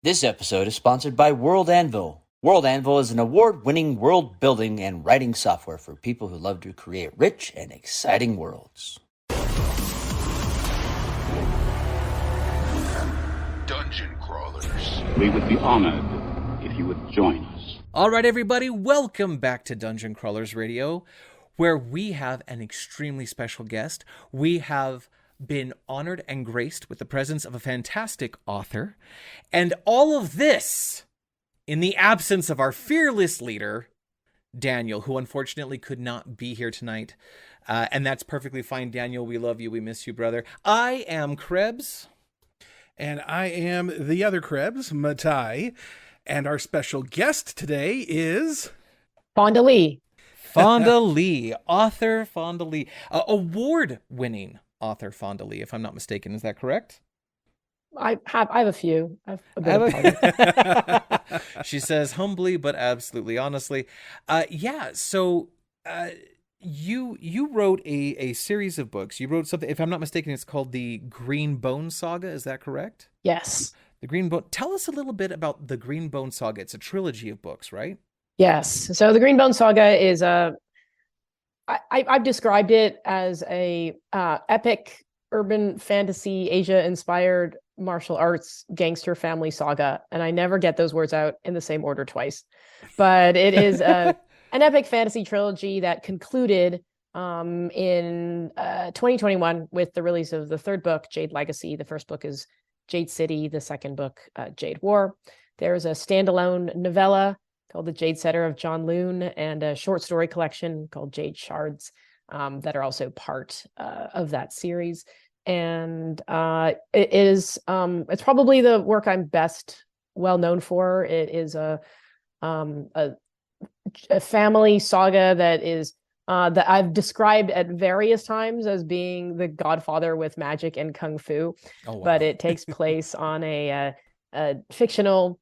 This episode is sponsored by World Anvil. World Anvil is an award-winning world building and writing software for people who love to create rich and exciting worlds. Dungeon crawlers. We would be honored if you would join us. All right, everybody, welcome back to Dungeon Crawlers Radio, where we have an extremely special guest. We have been honored and graced with the presence of a fantastic author, and all of this in the absence of our fearless leader, Daniel, who unfortunately could not be here tonight. And that's perfectly fine, Daniel. We love you. We miss you, brother. I am Krebs. And I am the other Krebs, Matai. And our special guest today is... Fonda Lee. Fonda Lee, author Fonda Lee. Award-winning author Fonda Lee, if I'm not mistaken. Is that correct? I have a few. I have a bit of She says humbly, but absolutely honestly. You wrote a series of books. You wrote something, if I'm not mistaken, it's called the Green Bone Saga. Is that correct? Yes. The Green Bone. Tell us a little bit about the Green Bone Saga. It's a trilogy of books, right? Yes. So the Green Bone Saga is I've described it as a epic urban fantasy Asia-inspired martial arts gangster family saga, and I never get those words out in the same order twice. But it is an epic fantasy trilogy that concluded in 2021 with the release of the third book, Jade Legacy. The first book is Jade City. The second book, Jade War. There's a standalone novella called The Jade Setter of John Loon, and a short story collection called Jade Shards that are also part of that series. And it's probably the work I'm best well known for. It is a family saga that is that I've described at various times as being the Godfather with magic and kung fu. Oh, wow. But it takes place on a fictional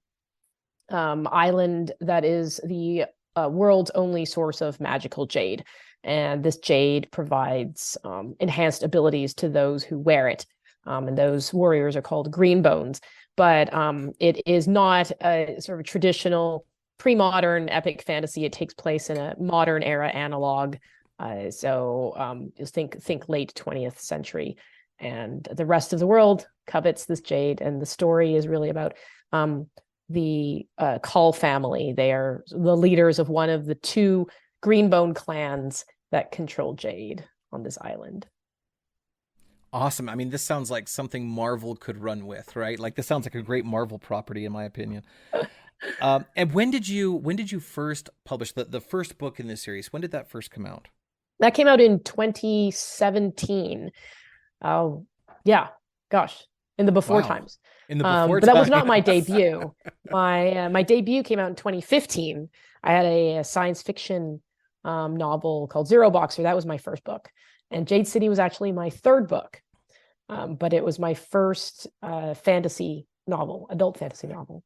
island that is the world's only source of magical jade. And this jade provides enhanced abilities to those who wear it. And those warriors are called green bones. But it is not a sort of traditional pre-modern epic fantasy. It takes place in a modern era analog. Just think late 20th century. And the rest of the world covets this jade. And the story is really about the Cull family. They are the leaders of one of the two Greenbone clans that control jade on this island. Awesome. I mean, this sounds like something Marvel could run with, right? Like, this sounds like a great Marvel property, in my opinion. And when did you first publish the first book in this series? When did that first come out? That came out in 2017. Oh, yeah. Gosh, in the before times. In the before but that times. was not my debut. My debut came out in 2015. I had a science fiction novel called Zero Boxer. That was my first book. And Jade City was actually my third book. But it was my first fantasy novel, adult fantasy novel.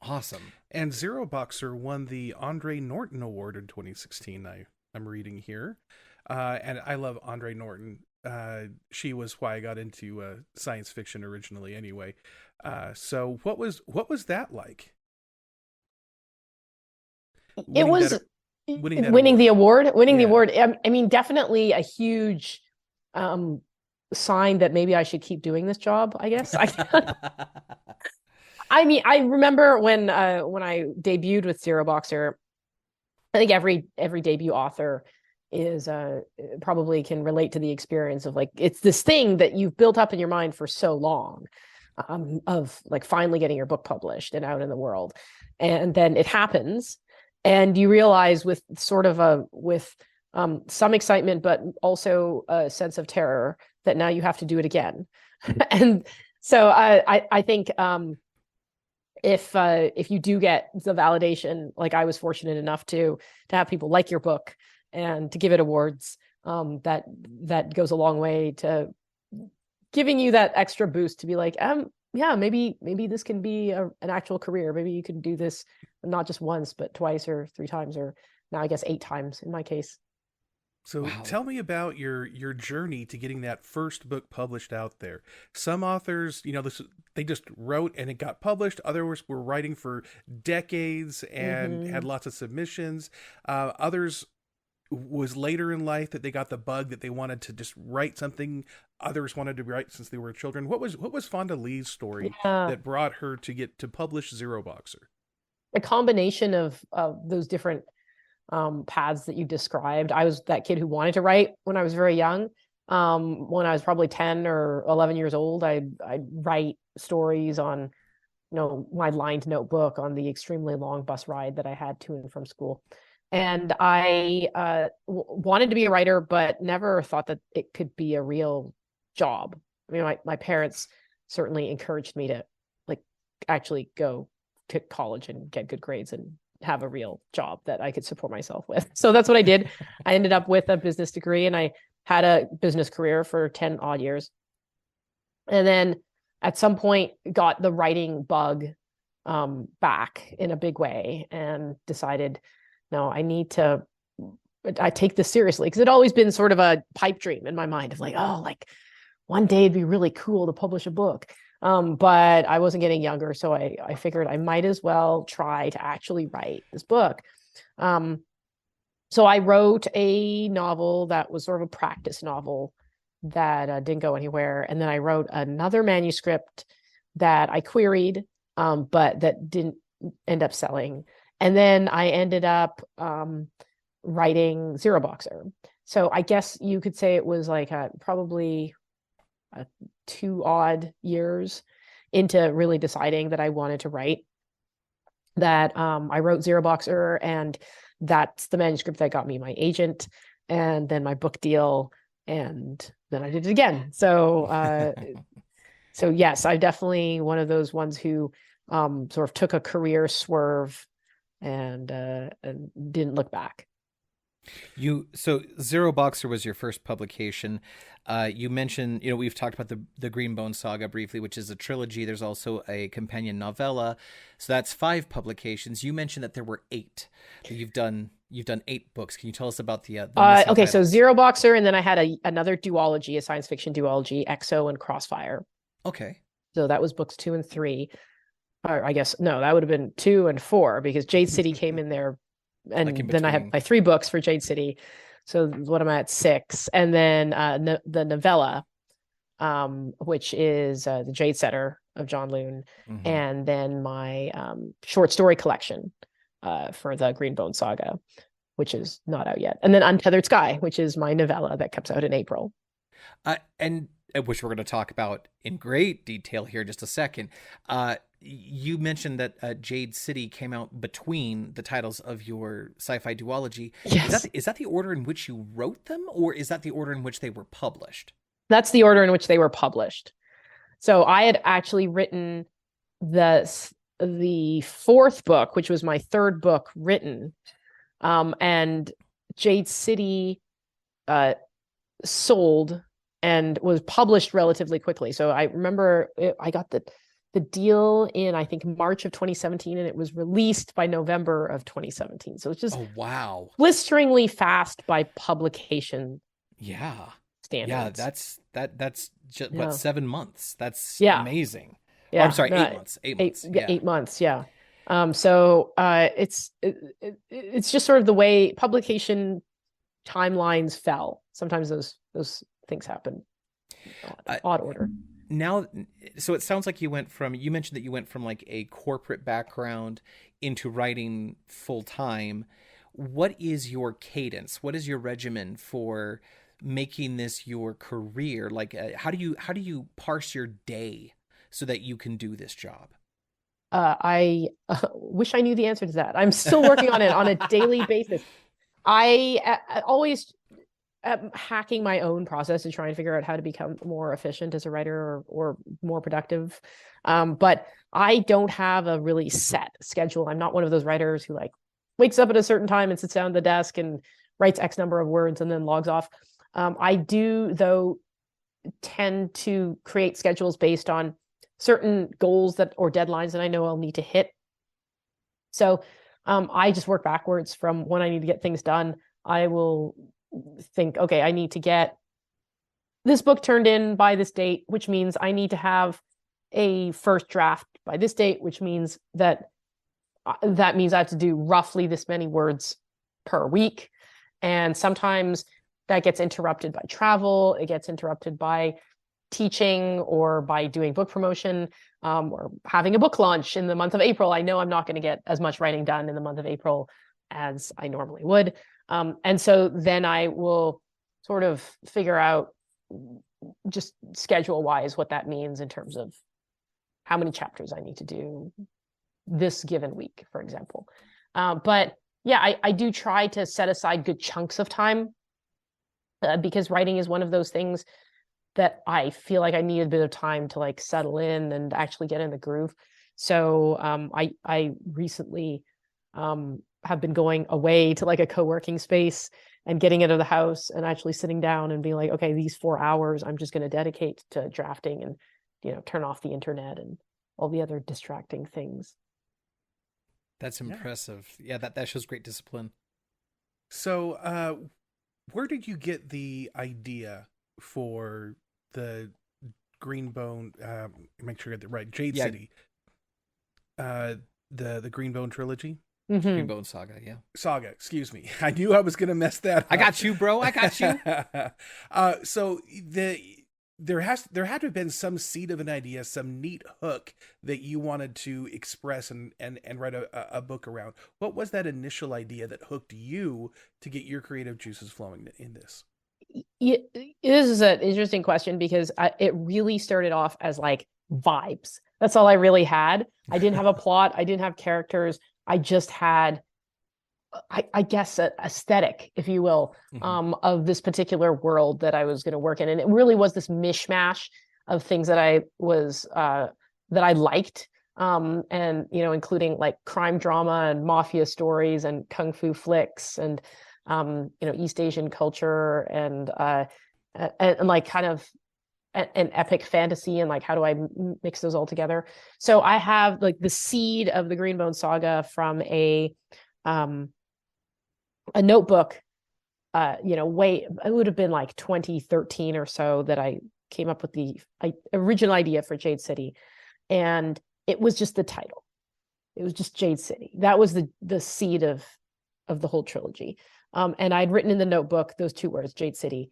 Awesome. And Zero Boxer won the Andre Norton Award in 2016, I'm reading here. And I love Andre Norton. She was why I got into science fiction originally anyway. So what was that like? It was winning the award. The award. I mean, definitely a huge sign that maybe I should keep doing this job, I guess. I mean, I remember when I debuted with Zero Boxer, I think every debut author is probably can relate to the experience of, like, it's this thing that you've built up in your mind for so long, of like finally getting your book published and out in the world. And then it happens, and you realize with some excitement, but also a sense of terror, that now you have to do it again. And so I think if you do get the validation, like I was fortunate enough to have people like your book and to give it awards, that goes a long way to giving you that extra boost to be like, yeah, maybe this can be an actual career. Maybe you can do this not just once, but twice or three times, or now I guess 8 times in my case. So Wow. tell me about your journey to getting that first book published out there. Some authors, they just wrote and it got published. Others were writing for decades and had lots of submissions. Others was later in life that they got the bug that they wanted to just write something. Others wanted to write since they were children. What was Fonda Lee's story Yeah. that brought her to get to publish Zero Boxer? A combination of those different paths that you described. I was that kid who wanted to write when I was very young. When I was probably 10 or 11 years old, I'd write stories on, my lined notebook on the extremely long bus ride that I had to and from school. And I wanted to be a writer, but never thought that it could be a real job. I mean, my parents certainly encouraged me to actually go to college and get good grades and have a real job that I could support myself with. So that's what I did. I ended up with a business degree and I had a business career for 10 odd years. And then at some point got the writing bug back in a big way and decided, no, I take this seriously, because it'd always been sort of a pipe dream in my mind of one day it'd be really cool to publish a book. But I wasn't getting younger, so I figured I might as well try to actually write this book. So I wrote a novel that was sort of a practice novel that didn't go anywhere. And then I wrote another manuscript that I queried, but that didn't end up selling. And then I ended up writing Zero Boxer. So I guess you could say it was probably 2 odd years into really deciding that I wanted to write, that I wrote Zero Boxer, and that's the manuscript that got me my agent and then my book deal, and then I did it again. So so yes, I'm definitely one of those ones who sort of took a career swerve and didn't look back. So Zero Boxer was your first publication. You mentioned, we've talked about the Greenbone Saga briefly, which is a trilogy. There's also a companion novella. So that's 5 publications. You mentioned that there were 8. So you've done 8 books. Can you tell us about the okay, titles? so Zero Boxer, and then I had another duology, a science fiction duology, Exo and Crossfire. Okay. So that was books 2 and 3. Or I guess, no, that would have been 2 and 4, because Jade City came in there. And then I had my 3 books for Jade City. So what am I at? 6. And then the novella, which is the Jade Setter of John Loon. Mm-hmm. And then my short story collection for the Greenbone Saga, which is not out yet. And then Untethered Sky, which is my novella that comes out in April. And which we're going to talk about in great detail here in just a second. You mentioned that Jade City came out between the titles of your sci-fi duology. Yes. Is that the order in which you wrote them, or is that the order in which they were published? That's the order in which they were published. So I had actually written the 4th book, which was my 3rd book written, and Jade City sold and was published relatively quickly. So I remember I got the deal in, I think, March of 2017, and it was released by November of 2017. So it's just blisteringly fast by publication standards. Yeah, that's just what, 7 months. That's amazing. Yeah, I'm sorry, 8 months. 8 months. 8 months. Yeah. So it's just sort of the way publication timelines fell. Sometimes those things happen odd order. Now, so it sounds like you mentioned that you went from a corporate background into writing full time. What is your cadence? What is your regimen for making this your career? How do you parse your day so that you can do this job? I wish I knew the answer to that. I'm still working on it on a daily basis. I always hacking my own process to try and figure out how to become more efficient as a writer or more productive. But I don't have a really set schedule. I'm not one of those writers who wakes up at a certain time and sits down at the desk and writes X number of words and then logs off. I do, though, tend to create schedules based on certain goals or deadlines that I know I'll need to hit. So I just work backwards from when I need to get things done. I will think, okay, I need to get this book turned in by this date, which means I need to have a first draft by this date, which means that means I have to do roughly this many words per week. And sometimes that gets interrupted by travel. It gets interrupted by teaching or by doing book promotion, or having a book launch in the month of April. I know I'm not going to get as much writing done in the month of April as I normally would. And so then I will sort of figure out just schedule wise what that means in terms of how many chapters I need to do this given week, for example. But yeah, I do try to set aside good chunks of time, because writing is one of those things that I feel like I need a bit of time to like settle in and actually get in the groove. So I recently have been going away to like a co-working space and getting out of the house and actually sitting down and being like, okay, these 4 hours I'm just going to dedicate to drafting, and turn off the internet and all the other distracting things. That's impressive. Yeah, that shows great discipline. So where did you get the idea for the Greenbone, make sure I get that right, Jade City, the Greenbone trilogy? Mm-hmm. Greenbone Saga, yeah. Saga, excuse me. I knew I was going to mess that up. I got you, bro. I got you. So there had to have been some seed of an idea, some neat hook that you wanted to express and write a book around. What was that initial idea that hooked you to get your creative juices flowing in this? This is an interesting question, because it really started off as like vibes. That's all I really had. I didn't have a plot. I didn't have characters. I just had, I guess, an aesthetic, if you will, of this particular world that I was going to work in. And it really was this mishmash of things that I was, that I liked. And, including like crime drama and mafia stories and kung fu flicks and, East Asian culture and like kind of an epic fantasy, and like how do I mix those all together. So I have like the seed of the Greenbone Saga from a notebook, it would have been like 2013 or so that I came up with the original idea for Jade City, and it was just the title. It was just Jade City. That was the seed of the whole trilogy. And I'd written in the notebook those two words, Jade City,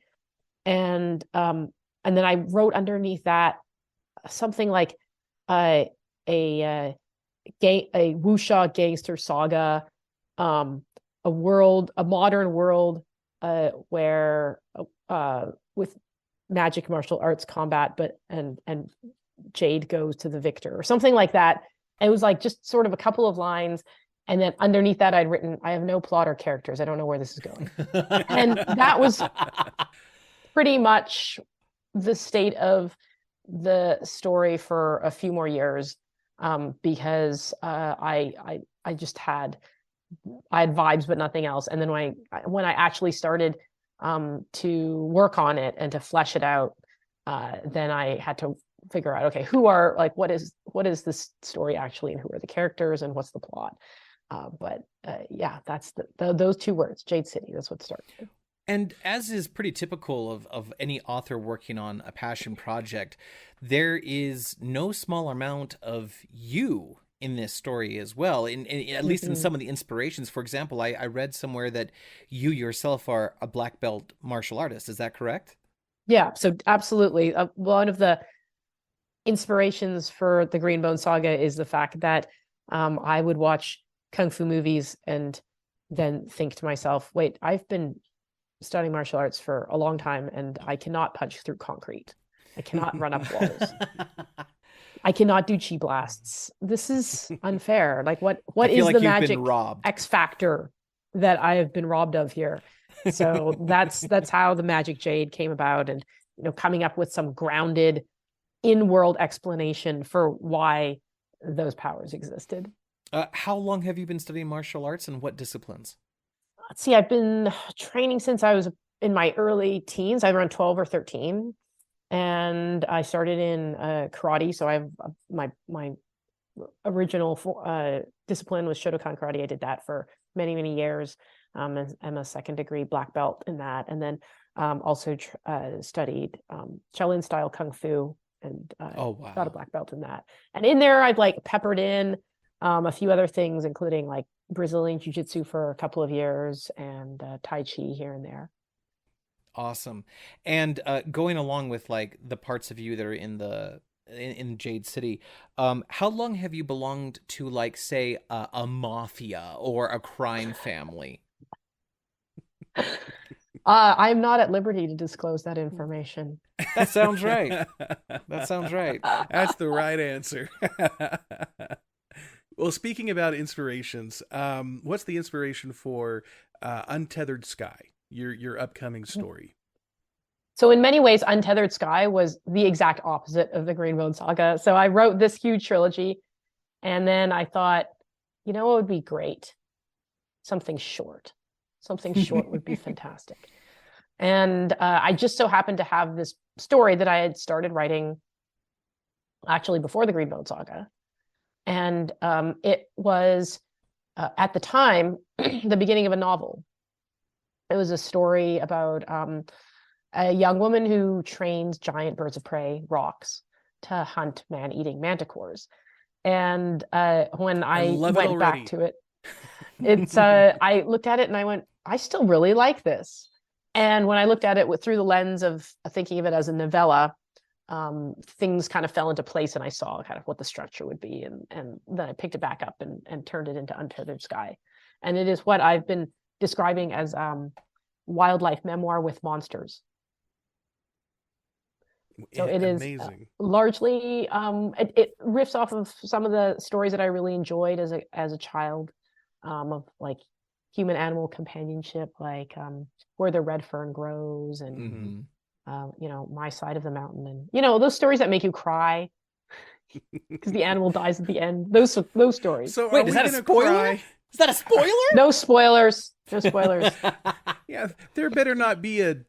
and then I wrote underneath that something like a wuxia gangster saga, a modern world where with magic martial arts combat, but and Jade goes to the victor, or something like that. It was like just sort of a couple of lines. And then underneath that, I'd written, I have no plot or characters. I don't know where this is going. And that was pretty much the state of the story for a few more years, because I had vibes but nothing else. And then when I actually started to work on it and to flesh it out, then I had to figure out, okay, what is this story actually, and who are the characters, and what's the plot. But that's those two words, Jade City. That's what started. And as is pretty typical of any author working on a passion project, there is no small amount of you in this story as well, at least in some of the inspirations. For example, I read somewhere that you yourself are a black belt martial artist. Is that correct? Yeah, so absolutely. One of the inspirations for the Greenbone Saga is the fact that I would watch kung fu movies and then think to myself, wait, I've been studying martial arts for a long time and I cannot punch through concrete. I cannot run up walls. I cannot do chi blasts. This is unfair. Like what is the magic X factor that I have been robbed of here? So that's how the Magic Jade came about, and coming up with some grounded in-world explanation for why those powers existed. How long have you been studying martial arts, and what disciplines? Let's see, I've been training since I was in my early teens. I was around 12 or 13. And I started in karate. So I have my original discipline was Shotokan karate. I did that for many, many years. I'm a second degree black belt in that, and then also studied Shaolin style kung fu, and Oh, wow. got a black belt in that. And in there, I've like peppered in a few other things, including like Brazilian jiu-jitsu for a couple of years and Tai Chi here and there. Awesome. And going along with like the parts of you that are in Jade City, how long have you belonged to, like, say, a mafia or a crime family? I'm not at liberty to disclose that information. That sounds right. That sounds right. That's the right answer. Well, speaking about inspirations, what's the inspiration for Untethered Sky, your upcoming story? So in many ways, Untethered Sky was the exact opposite of the Greenbone Saga. So I wrote this huge trilogy, and then I thought, you know, it would be great. Something short. Something short would be fantastic. And I just so happened to have this story that I had started writing actually before the Greenbone Saga. And it was, at the time, the beginning of a novel. It was a story about a young woman who trains giant birds of prey, rocks, to hunt man-eating manticores. And when I went back to it, it's I looked at it and I went, I still really like this. And when I looked at it through the lens of thinking of it as a novella, things kind of fell into place, and I saw kind of what the structure would be. And then I picked it back up and turned it into Untethered Sky. And it is what I've been describing as wildlife memoir with monsters. So it is largely it riffs off of some of the stories that I really enjoyed as a child, of like human animal companionship, like where the red fern grows, and you know, My Side of the Mountain, and you know, those stories that make you cry because the animal dies at the end. Those stories. So wait, is that a spoiler? Cry? Is that a spoiler? No spoilers. No spoilers. Yeah, there better not be a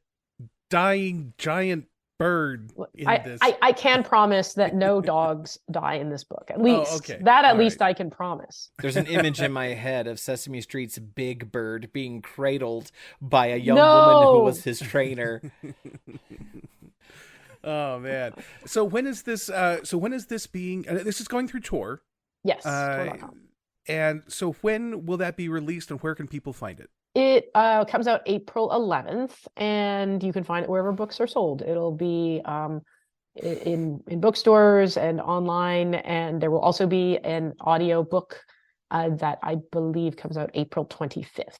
dying giant bird in this. I can promise that no dogs die in this book. At least okay. That at All least right. I can promise. There's an image in my head of Sesame Street's Big Bird being cradled by a young woman who was his trainer. Oh man! So when is this? Being? This is going through Tor. Yes. Tor.com. And so when will that be released, and where can people find it? It comes out April 11th, and you can find it wherever books are sold. It'll be in bookstores and online, and there will also be an audio book that I believe comes out April 25th.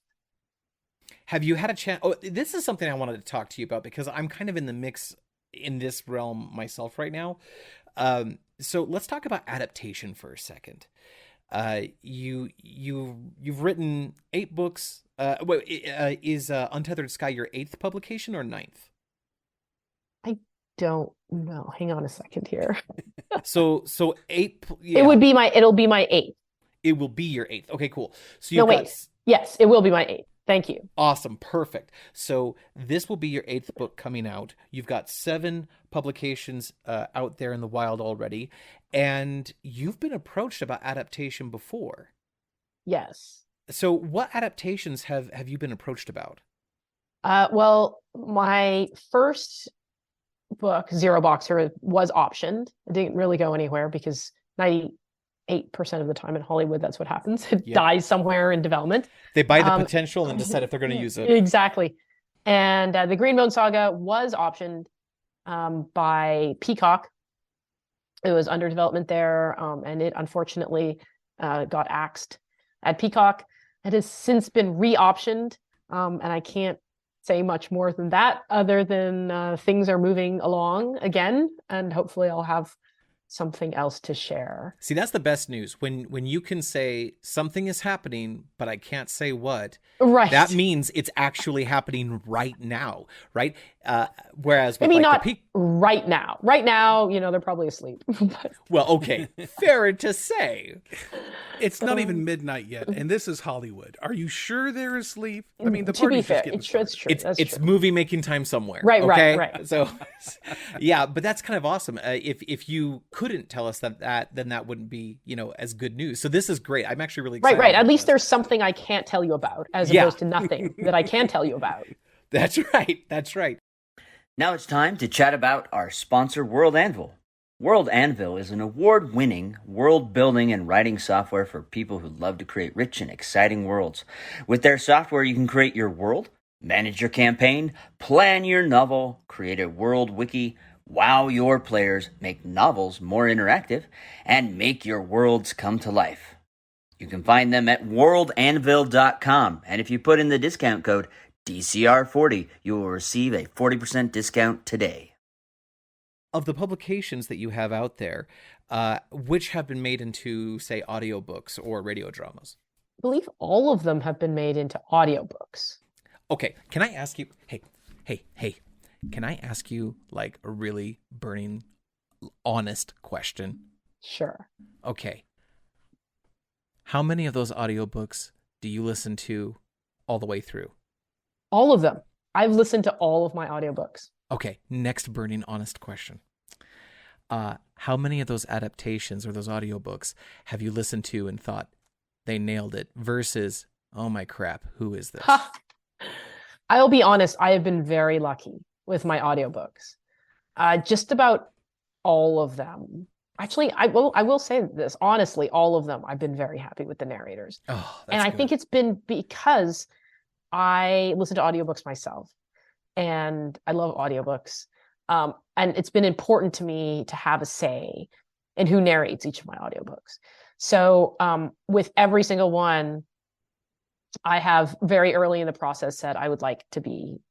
Have you had a chance? Oh, this is something I wanted to talk to you about, because I'm kind of in the mix in this realm myself right now. So let's talk about adaptation for a second. You've written 8 books. Is Untethered Sky your 8th publication or 9th? I don't know. Hang on a second here. So 8. Yeah. It'll be my 8th. It will be your 8th. Okay, cool. So you've got... Yes, it will be my 8th. Thank you. Awesome. Perfect. So this will be your 8th book coming out. You've got 7 publications out there in the wild already, and you've been approached about adaptation before. Yes. So what adaptations have you been approached about? Well, my first book, Zero Boxer, was optioned. It didn't really go anywhere because 98% of the time in Hollywood, that's what happens. It dies somewhere in development. They buy the potential and decide if they're going to use it. Exactly. And the Greenbone Saga was optioned by Peacock. It was under development there, and it unfortunately got axed at Peacock. It has since been re-optioned, and I can't say much more than that, other than things are moving along again, and hopefully I'll have something else to share. See, that's the best news. When you can say something is happening, but I can't say what. Right. That means it's actually happening right now, right? Whereas with maybe like not right now. Right now, you know, they're probably asleep. Well, okay, fair to say. It's not even midnight yet, and this is Hollywood. Are you sure they're asleep? I mean, the To be party's fair, just getting it's started. true. That's It's true. movie making time somewhere. Right, okay? right. So, yeah, but that's kind of awesome. If you couldn't tell us that, then that wouldn't be, as good news. So this is great. I'm actually really excited. Right. At about least this. there's something I can't tell you about, as Yeah. opposed to nothing that I can tell you about. That's right. That's right. Now it's time to chat about our sponsor, World Anvil. World Anvil is an award-winning world-building and writing software for people who love to create rich and exciting worlds. With their software, you can create your world, manage your campaign, plan your novel, create a world wiki, wow your players, make novels more interactive, and make your worlds come to life. You can find them at worldanvil.com, and if you put in the discount code DCR40, you will receive a 40% discount today. Of the publications that you have out there, which have been made into, say, audiobooks or radio dramas? I believe all of them have been made into audiobooks. Okay, can I ask you, hey, can I ask you like a really burning, honest question? Sure. Okay. How many of those audiobooks do you listen to all the way through? All of them. I've listened to all of my audiobooks. Okay, next burning honest question. How many of those adaptations or those audiobooks have you listened to and thought they nailed it versus, oh my crap, who is this? I'll be honest, I have been very lucky with my audiobooks. Just about all of them. Actually, I will say this, honestly, all of them, I've been very happy with the narrators. Oh, And I think it's been because I listen to audiobooks myself. And I love audiobooks. And it's been important to me to have a say in who narrates each of my audiobooks. So with every single one, I have very early in the process said I would like to be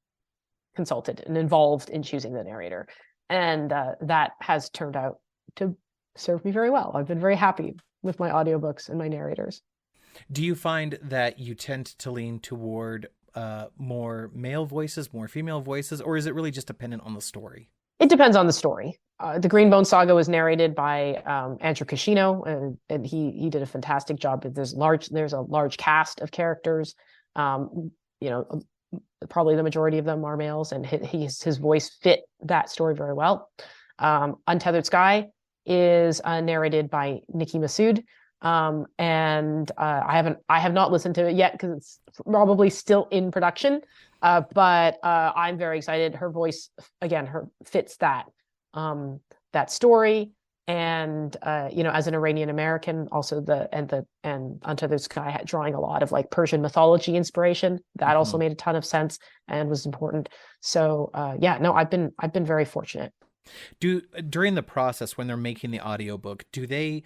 consulted and involved in choosing the narrator. And that has turned out to serve me very well. I've been very happy with my audiobooks and my narrators. Do you find that you tend to lean toward more male voices, more female voices, or is it really just dependent on the story? It depends on the story. The Greenbone Saga was narrated by Andrew Kishino, and he did a fantastic job. There's a large cast of characters. Probably the majority of them are males, and his voice fit that story very well. Untethered Sky is narrated by Nikki Masood. And I have not listened to it yet because it's probably still in production. But I'm very excited. Her voice, again, fits that story. And as an Iranian American, also and Untethered Sky drawing a lot of like Persian mythology inspiration. That also made a ton of sense and was important. So I've been very fortunate. During the process when they're making the audiobook, do they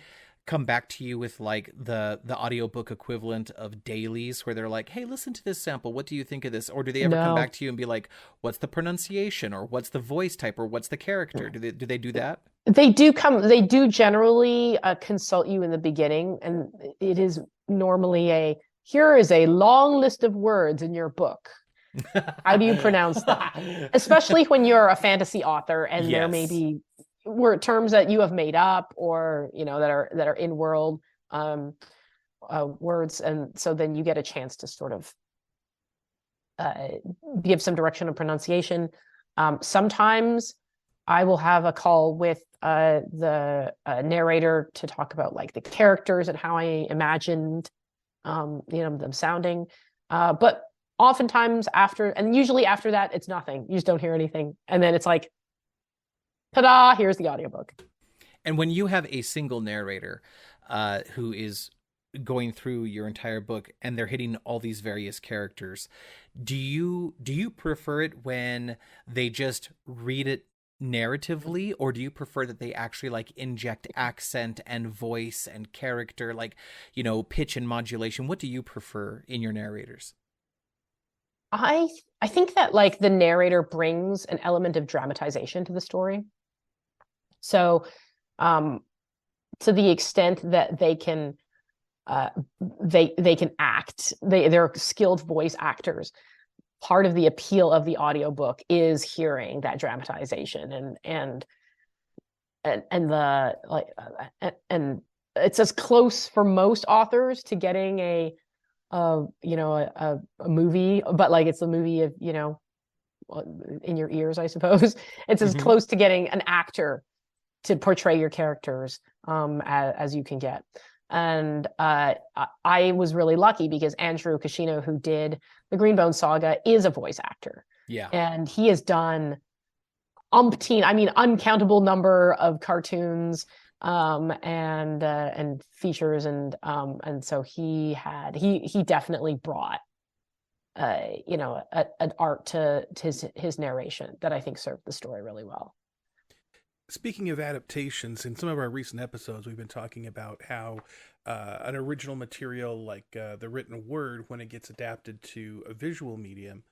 come back to you with like the audiobook equivalent of dailies where they're like, hey, listen to this sample, what do you think of this? Or do they ever come back to you and be like, what's the pronunciation, or what's the voice type, or what's the character? Do they do that? They do generally consult you in the beginning, and it is normally here is a long list of words in your book. How do you pronounce that? Especially when you're a fantasy author and there may be word terms that you have made up, or that are in world words, and so then you get a chance to sort of give some direction of pronunciation. Sometimes I will have a call with the narrator to talk about like the characters and how I imagined them sounding, but oftentimes usually after that it's nothing. You just don't hear anything, and then it's like, ta-da, here's the audiobook. And when you have a single narrator who is going through your entire book and they're hitting all these various characters, do you prefer it when they just read it narratively, or do you prefer that they actually like inject accent and voice and character, like pitch and modulation? What do you prefer in your narrators? I think that like the narrator brings an element of dramatization to the story. So to the extent that they can act, they're skilled voice actors. Part of the appeal of the audiobook is hearing that dramatization and it's as close for most authors to getting a movie, but like it's a movie of, in your ears, I suppose. It's as close to getting an actor to portray your characters as you can get. And I was really lucky because Andrew Kashino, who did the Greenbone Saga, is a voice actor. Yeah. And he has done uncountable number of cartoons and features, and so he definitely brought an art to his narration that I think served the story really well. Speaking of adaptations, in some of our recent episodes, we've been talking about how an original material like the written word, when it gets adapted to a visual medium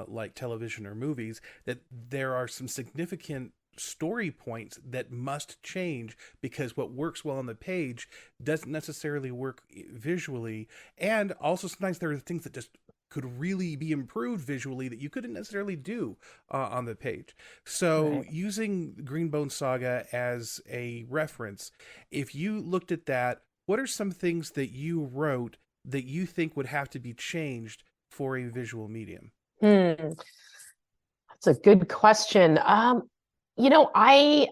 like television or movies, that there are some significant story points that must change because what works well on the page doesn't necessarily work visually. And also sometimes there are things that just could really be improved visually that you couldn't necessarily do on the page. So right. Using Greenbone Saga as a reference, if you looked at that, what are some things that you wrote that you think would have to be changed for a visual medium? That's a good question. I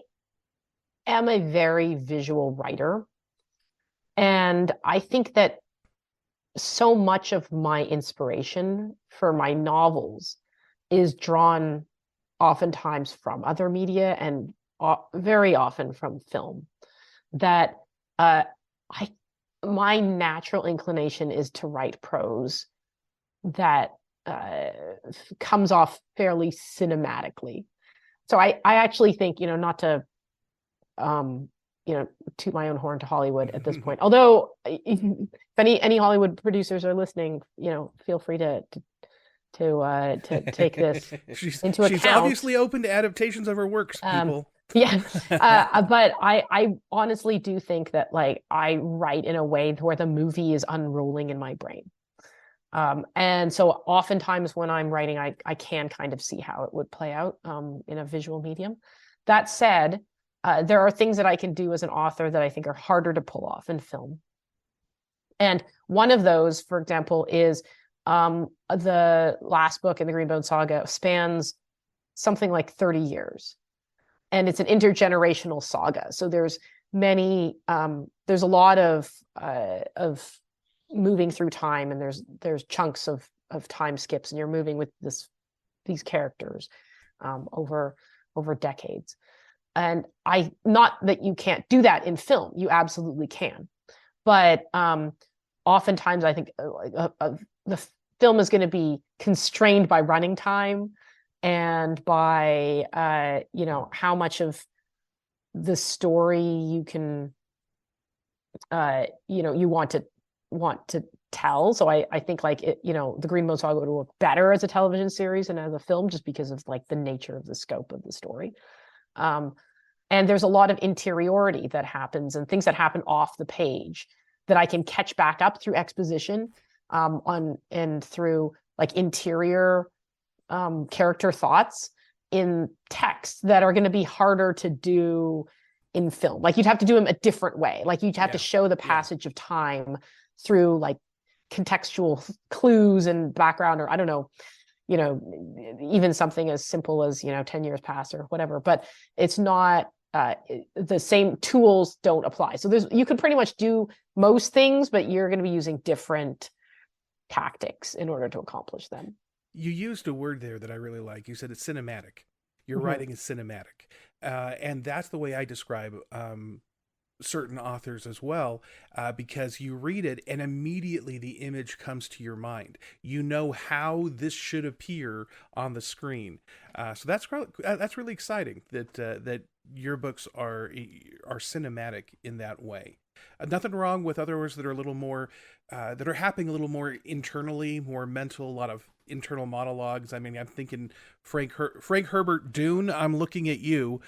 am a very visual writer, and I think that so much of my inspiration for my novels is drawn oftentimes from other media and very often from film, that my natural inclination is to write prose that comes off fairly cinematically. So I actually think, not to toot my own horn to Hollywood at this point. Although if any Hollywood producers are listening, feel free to take this into account. She's obviously open to adaptations of her works, people. Yeah. But I honestly do think that I write in a way where the movie is unrolling in my brain. And so oftentimes when I'm writing, I can kind of see how it would play out in a visual medium. That said, there are things that I can do as an author that I think are harder to pull off in film. And one of those, for example, is the last book in the Greenbone Saga spans something like 30 years. And it's an intergenerational saga. So there's a lot of moving through time, and there's chunks of time skips, and you're moving with these characters over decades. And not that you can't do that in film, you absolutely can. But oftentimes I think the film is going to be constrained by running time and by how much of the story you can you want to tell. So I think the Greenbone Saga would work better as a television series and as a film, just because of the nature of the scope of the story. And there's a lot of interiority that happens and things that happen off the page that I can catch back up through exposition and through interior character thoughts in text that are going to be harder to do in film. You'd have to do them a different way. You'd have to show the passage of time through contextual clues and background, or I don't know, even something as simple as 10 years pass or whatever. But it's not the same tools don't apply. So you could pretty much do most things, but you're going to be using different tactics in order to accomplish them. You used a word there that I really like. You said it's cinematic. Your writing is cinematic. And that's the way I describe certain authors as well, because you read it and immediately the image comes to your mind. You know how this should appear on the screen. So that's really exciting that your books are cinematic in that way. Nothing wrong with others that are a little more that are happening a little more internally, more mental, a lot of internal monologues. I mean, I'm thinking Frank Herbert Dune. I'm looking at you.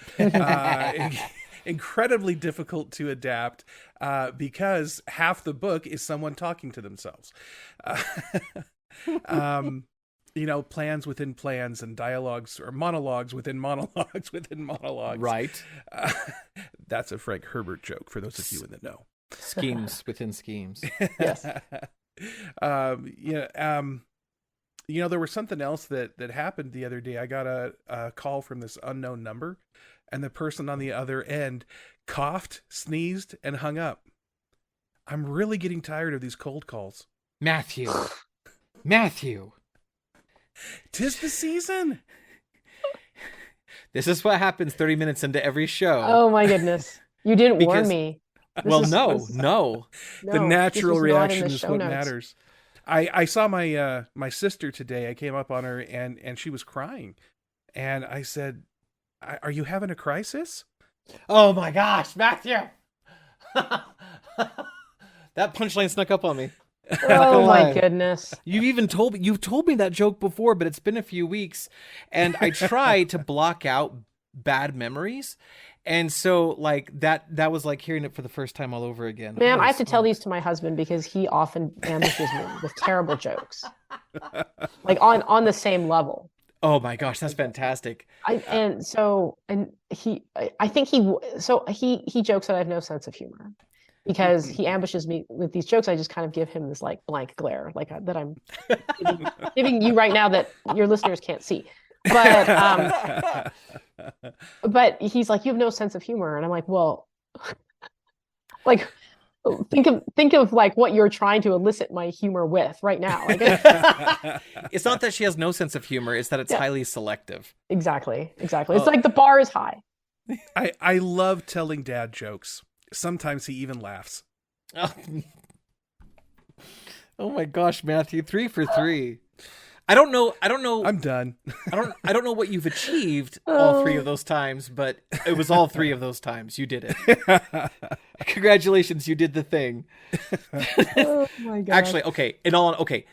Incredibly difficult to adapt because half the book is someone talking to themselves. Plans within plans and dialogues or monologues within monologues within monologues. Right. That's a Frank Herbert joke for those of you in the know. Schemes within schemes. Yes. There was something else that happened the other day. I got a call from this unknown number, and the person on the other end coughed, sneezed, and hung up. I'm really getting tired of these cold calls. Matthew. 'Tis the season. This is what happens 30 minutes into every show. Oh my goodness. You didn't warn Because- me. No. The natural reaction is show what notes. matters. I saw my sister today. I came up on her and she was crying, and I said, "Are you having a crisis?" Oh my gosh, Matthew. That punchline snuck up on me. Oh my lie. goodness. You've told me that joke before, but it's been a few weeks, and I try to block out bad memories. And so like that was like hearing it for the first time all over again. Man, Oh, I have to tell smart. these to my husband because he often ambushes me with terrible jokes. Like on the same level. Oh my gosh, that's fantastic. I think he jokes that I have no sense of humor because he ambushes me with these jokes. I just kind of give him this like blank glare, like that I'm giving you right now that your listeners can't see. But he's like, you have no sense of humor, and I'm like, well, like think of like what you're trying to elicit my humor with right now. Like, It's not that she has no sense of humor, it's that it's Yeah. highly selective. exactly. It's like the bar is high. I love telling dad jokes. Sometimes he even laughs. Oh my gosh, Matthew, 3 for 3. I don't know. I'm done. I don't know what you've achieved all 3 of those times, but it was all 3 of those times. You did it. Congratulations, you did the thing. Oh my god. Actually, okay.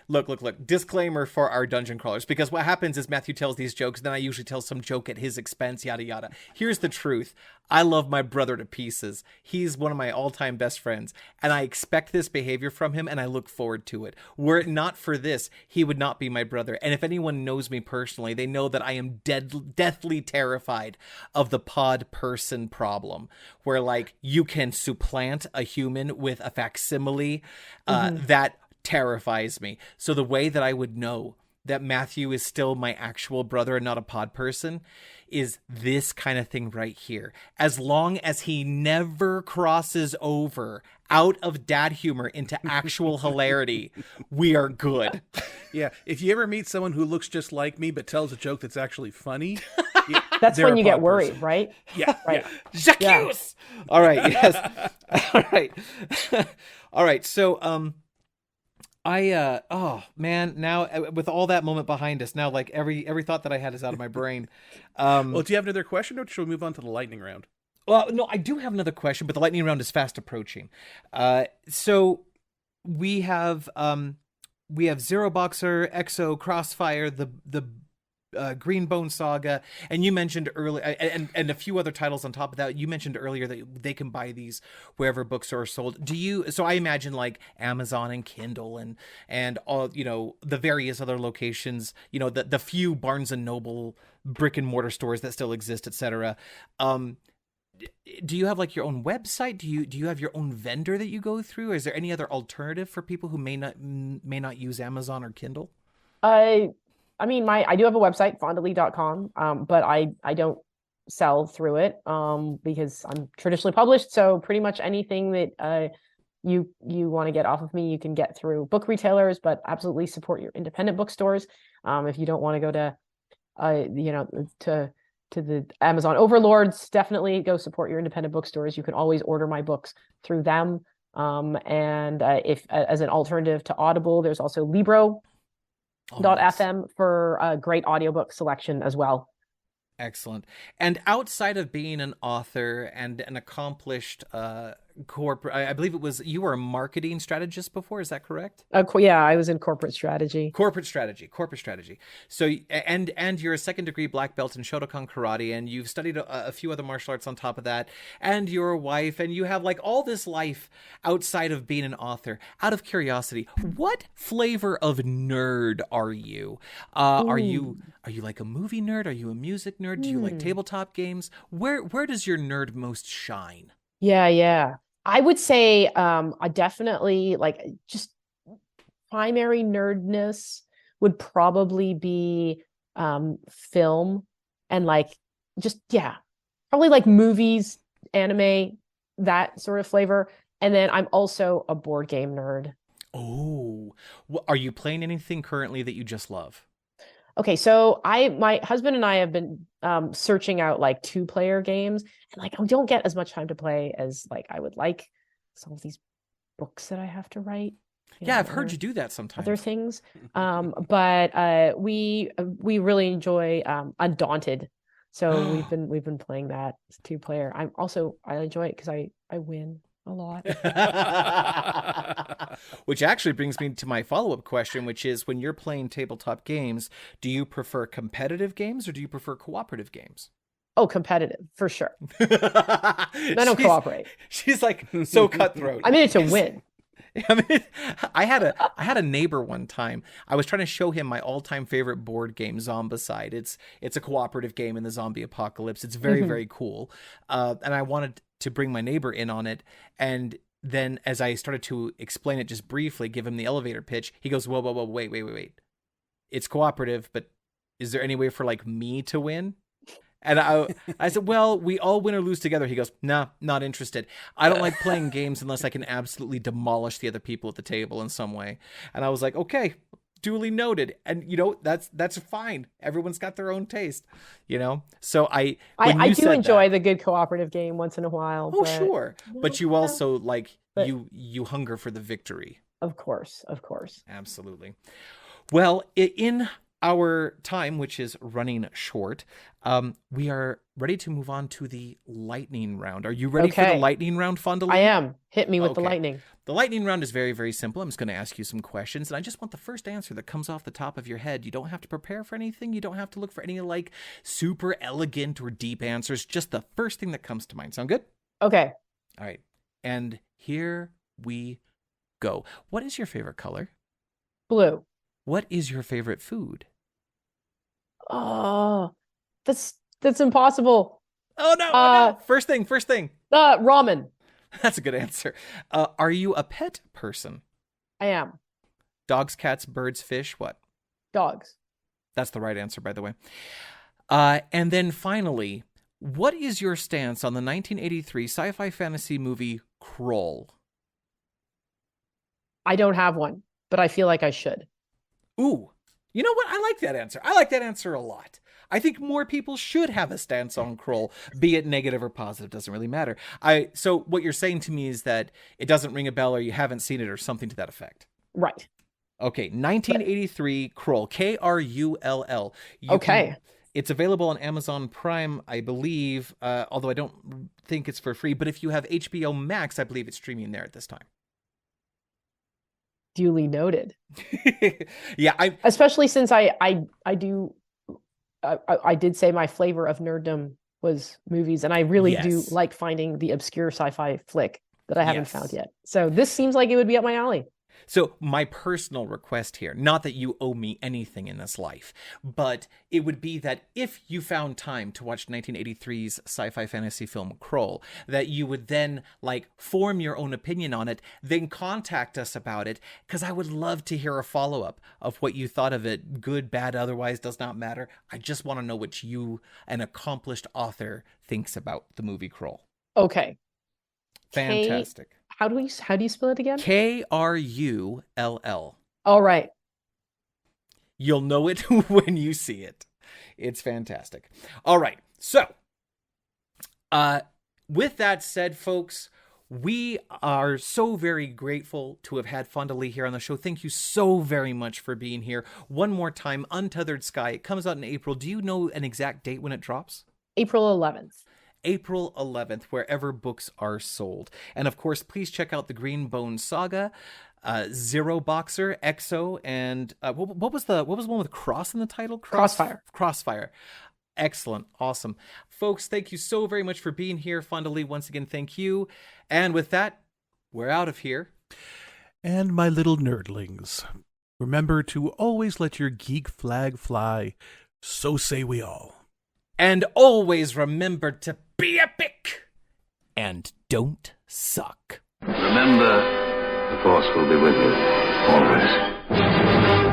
Look. Disclaimer for our dungeon crawlers, because what happens is Matthew tells these jokes, then I usually tell some joke at his expense, yada yada. Here's the truth. I love my brother to pieces. He's one of my all-time best friends, and I expect this behavior from him, and I look forward to it. Were it not for this, he would not be my brother. And if anyone knows me personally, they know that I am deathly terrified of the pod person problem, where like you can supplant a human with a facsimile. That terrifies me. So the way that I would know that Matthew is still my actual brother and not a pod person is this kind of thing right here. As long as he never crosses over out of dad humor into actual hilarity, we are good. Yeah, if you ever meet someone who looks just like me but tells a joke that's actually funny, That's they're when a you get pod worried, person. right? Yeah, Right. Jacques! Yeah. All right, yes. All right. All right, so oh man, now with all that moment behind us, now like every thought that I had is out of my brain. Well, do you have another question, or should we move on to the lightning round? Well, no, I do have another question, but the lightning round is fast approaching. So we have Zero Boxer, Exo, Crossfire, the Green Bone Saga, and you mentioned earlier, and a few other titles on top of that. You mentioned earlier that they can buy these wherever books are sold. So I imagine like Amazon and Kindle and all, the various other locations, the few Barnes and Noble brick and mortar stores that still exist, etc. Do you have like your own website? Do you have your own vendor that you go through? Is there any other alternative for people who may not use Amazon or Kindle? I mean, I do have a website, fondalee.com, but I don't sell through it because I'm traditionally published. So pretty much anything that you want to get off of me, you can get through book retailers, but absolutely support your independent bookstores. If you don't want to go to the Amazon overlords, definitely go support your independent bookstores. You can always order my books through them. If as an alternative to Audible, there's also Libro. .fm for a great audiobook selection as well. Excellent. And outside of being an author and an accomplished corporate, I believe you were a marketing strategist before, is that correct? Yeah, I was in corporate strategy. Corporate strategy. So, and you're a 2nd degree black belt in Shotokan karate, and you've studied a few other martial arts on top of that, and you're a wife, and you have like all this life outside of being an author. Out of curiosity, what flavor of nerd are you? Are you like a movie nerd? Are you a music nerd? Do you like tabletop games? Where does your nerd most shine? Yeah. I would say I definitely like just primary nerdness would probably be film and like just probably like movies, anime, that sort of flavor. And then I'm also a board game nerd. Oh, are you playing anything currently that you just love? Okay, so my husband and I have been searching out like 2-player games, and like I don't get as much time to play as like I would like. Some of these books that I have to write. Yeah, I've heard or you do that sometimes. other things. But we really enjoy Undaunted. So we've been playing that 2-player. I enjoy it because I win a lot. Which actually brings me to my follow-up question, which is when you're playing tabletop games, do you prefer competitive games or do you prefer cooperative games? Oh, competitive for sure. I don't She's- cooperate. She's like so cutthroat. I'm in it to win. I mean, I had a neighbor one time. I was trying to show him my all-time favorite board game, Zombicide. It's a cooperative game in the zombie apocalypse. It's very, very cool. And I wanted to bring my neighbor in on it. And then as I started to explain it just briefly, give him the elevator pitch, he goes, whoa, wait. It's cooperative, but is there any way for like me to win? And I said, well, we all win or lose together. He goes, nah, not interested. I don't like playing games unless I can absolutely demolish the other people at the table in some way. And I was like, okay, duly noted. And that's fine. Everyone's got their own taste, So I do enjoy the good cooperative game once in a while. Oh, sure. But you also But- you hunger for the victory. Of course. Absolutely. Well, in our time, which is running short, we are ready to move on to the lightning round. Are you ready for the lightning round, Fonda Lee? I am. Hit me with the Okay. lightning. The lightning round is very, very simple. I'm just going to ask you some questions, and I just want the first answer that comes off the top of your head. You don't have to prepare for anything. You don't have to look for any like super elegant or deep answers. Just the first thing that comes to mind. Sound good? Okay. All right. And here we go. What is your favorite color? Blue. What is your favorite food? Oh, that's impossible. Oh no! First thing. Ramen. That's a good answer. Are you a pet person? I am. Dogs, cats, birds, fish, what? Dogs. That's the right answer, by the way. And then finally, what is your stance on the 1983 sci-fi fantasy movie Kroll? I don't have one, but I feel like I should. Ooh, you know what? I like that answer. I like that answer a lot. I think more people should have a stance on Kroll, be it negative or positive, doesn't really matter. So what you're saying to me is that it doesn't ring a bell or you haven't seen it or something to that effect. Right. Okay, 1983 Kroll, Krull. Okay. It's available on Amazon Prime, I believe, although I don't think it's for free. But if you have HBO Max, I believe it's streaming there at this time. Duly noted. Yeah, Especially since I did say my flavor of nerddom was movies, and I really do Yes. like finding the obscure sci-fi flick that I haven't Yes. found yet. So this seems like it would be up my alley. So my personal request here, not that you owe me anything in this life, but it would be that if you found time to watch 1983's sci-fi fantasy film Kroll, that you would then form your own opinion on it, then contact us about it, because I would love to hear a follow-up of what you thought of it, good, bad, otherwise, does not matter. I just want to know what you, an accomplished author, thinks about the movie Kroll. Okay. Fantastic. How do you spell it again? Krull. All right. You'll know it when you see it. It's fantastic. All right. So, with that said, folks, we are so very grateful to have had Fonda Lee here on the show. Thank you so very much for being here. One more time, Untethered Sky. It comes out in April. Do you know an exact date when it drops? April 11th. April 11th, wherever books are sold. And of course, please check out the Green Bone Saga, Zero Boxer, EXO, and what was the one with Cross in the title? Crossfire. Excellent. Awesome. Folks, thank you so very much for being here. Fonda Lee, once again, thank you. And with that, we're out of here. And my little nerdlings, remember to always let your geek flag fly. So say we all. And always remember to be epic and don't suck. Remember, the Force will be with you, always.